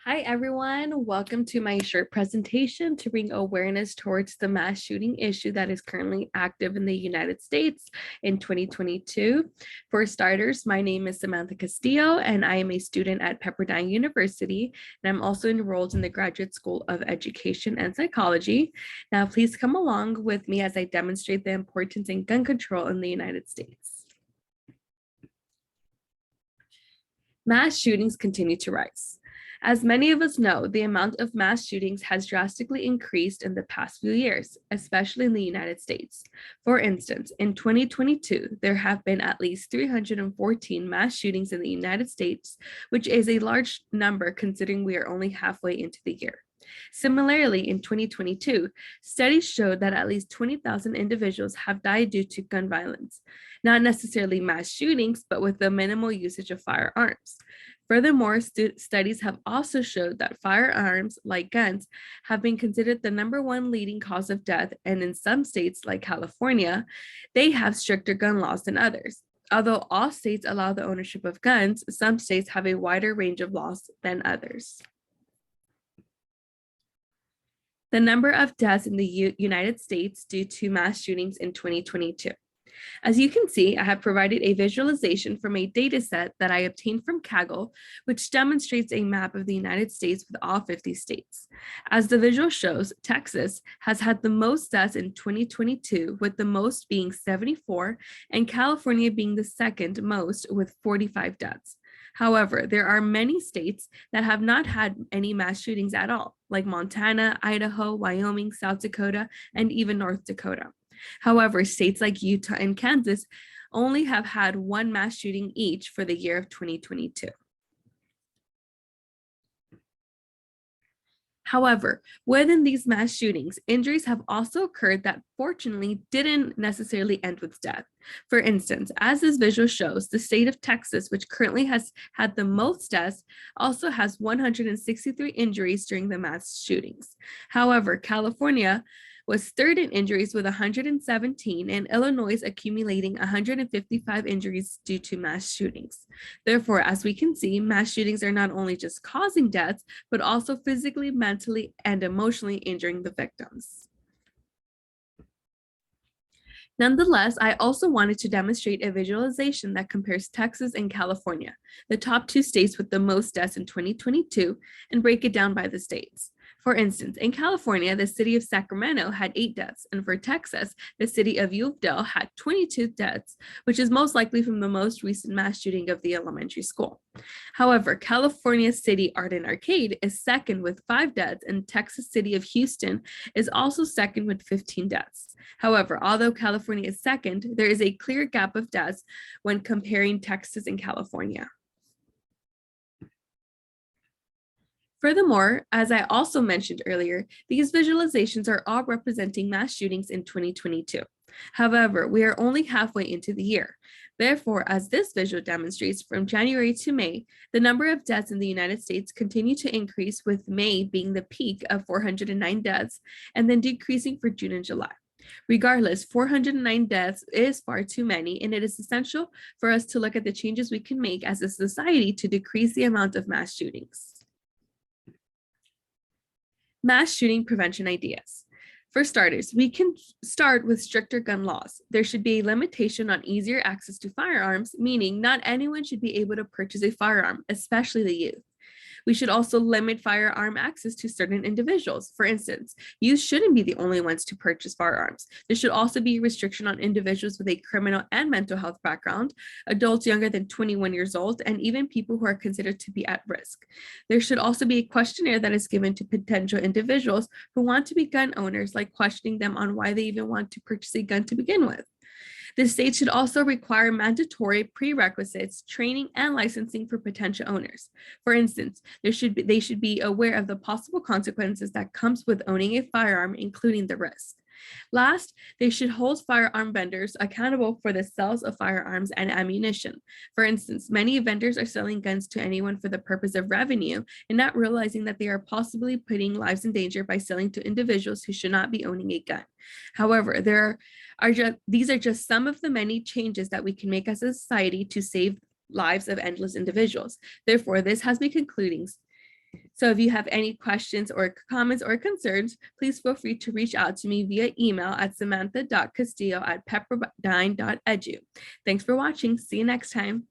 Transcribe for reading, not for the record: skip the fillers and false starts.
Hi, everyone. Welcome to my short presentation to bring awareness towards the mass shooting issue that is currently active in the United States in 2022. For starters, my name is Samantha Castillo, and I am a student at Pepperdine University, and I'm also enrolled in the Graduate School of Education and Psychology. Now, please come along with me as I demonstrate the importance in gun control in the United States. Mass shootings continue to rise. As many of us know, the amount of mass shootings has drastically increased in the past few years, especially in the United States. For instance, in 2022, there have been at least 314 mass shootings in the United States, which is a large number considering we are only halfway into the year. Similarly, in 2022, studies showed that at least 20,000 individuals have died due to gun violence, not necessarily mass shootings, but with the minimal usage of firearms. Furthermore, studies have also showed that firearms, like guns, have been considered the #1 leading cause of death, and in some states, like California, they have stricter gun laws than others. Although all states allow the ownership of guns, some states have a wider range of laws than others. The number of deaths in the United States due to mass shootings in 2022. As you can see, I have provided a visualization from a data set that I obtained from Kaggle, which demonstrates a map of the United States with all 50 states. As the visual shows, Texas has had the most deaths in 2022, with the most being 74, and California being the second most with 45 deaths. However, there are many states that have not had any mass shootings at all, like Montana, Idaho, Wyoming, South Dakota, and even North Dakota. However, states like Utah and Kansas only have had one mass shooting each for the year of 2022. However, within these mass shootings, injuries have also occurred that fortunately didn't necessarily end with death. For instance, as this visual shows, the state of Texas, which currently has had the most deaths, also has 163 injuries during the mass shootings. However, California was third in injuries with 117, and Illinois accumulating 155 injuries due to mass shootings. Therefore, as we can see, mass shootings are not only just causing deaths, but also physically, mentally, and emotionally injuring the victims. Nonetheless, I also wanted to demonstrate a visualization that compares Texas and California, the top two states with the most deaths in 2022, and break it down by the states. For instance, in California, the city of Sacramento had 8 deaths, and for Texas, the city of Uvalde had 22 deaths, which is most likely from the most recent mass shooting of the elementary school. However, California's city Arden Arcade is second with 5 deaths, and Texas city of Houston is also second with 15 deaths. However, although California is second, there is a clear gap of deaths when comparing Texas and California. Furthermore, as I also mentioned earlier, these visualizations are all representing mass shootings in 2022. However, we are only halfway into the year. Therefore, as this visual demonstrates, from January to May, the number of deaths in the United States continue to increase, with May being the peak of 409 deaths and then decreasing for June and July. Regardless, 409 deaths is far too many, and it is essential for us to look at the changes we can make as a society to decrease the amount of mass shootings. Mass shooting prevention ideas. For starters, we can start with stricter gun laws. There should be a limitation on easier access to firearms, meaning not anyone should be able to purchase a firearm, especially the youth. We should also limit firearm access to certain individuals. For instance, youth shouldn't be the only ones to purchase firearms. There should also be a restriction on individuals with a criminal and mental health background, adults younger than 21 years old, and even people who are considered to be at risk. There should also be a questionnaire that is given to potential individuals who want to be gun owners, like questioning them on why they even want to purchase a gun to begin with. The state should also require mandatory prerequisites, training, and licensing for potential owners. For instance, they should be aware of the possible consequences that comes with owning a firearm, including the risk. Last, they should hold firearm vendors accountable for the sales of firearms and ammunition. For instance, many vendors are selling guns to anyone for the purpose of revenue and not realizing that they are possibly putting lives in danger by selling to individuals who should not be owning a gun. However, these are just some of the many changes that we can make as a society to save lives of endless individuals. Therefore, this has me concluding So if you have any questions or comments or concerns, please feel free to reach out to me via email at samantha.castillo@pepperdine.edu. Thanks for watching. See you next time.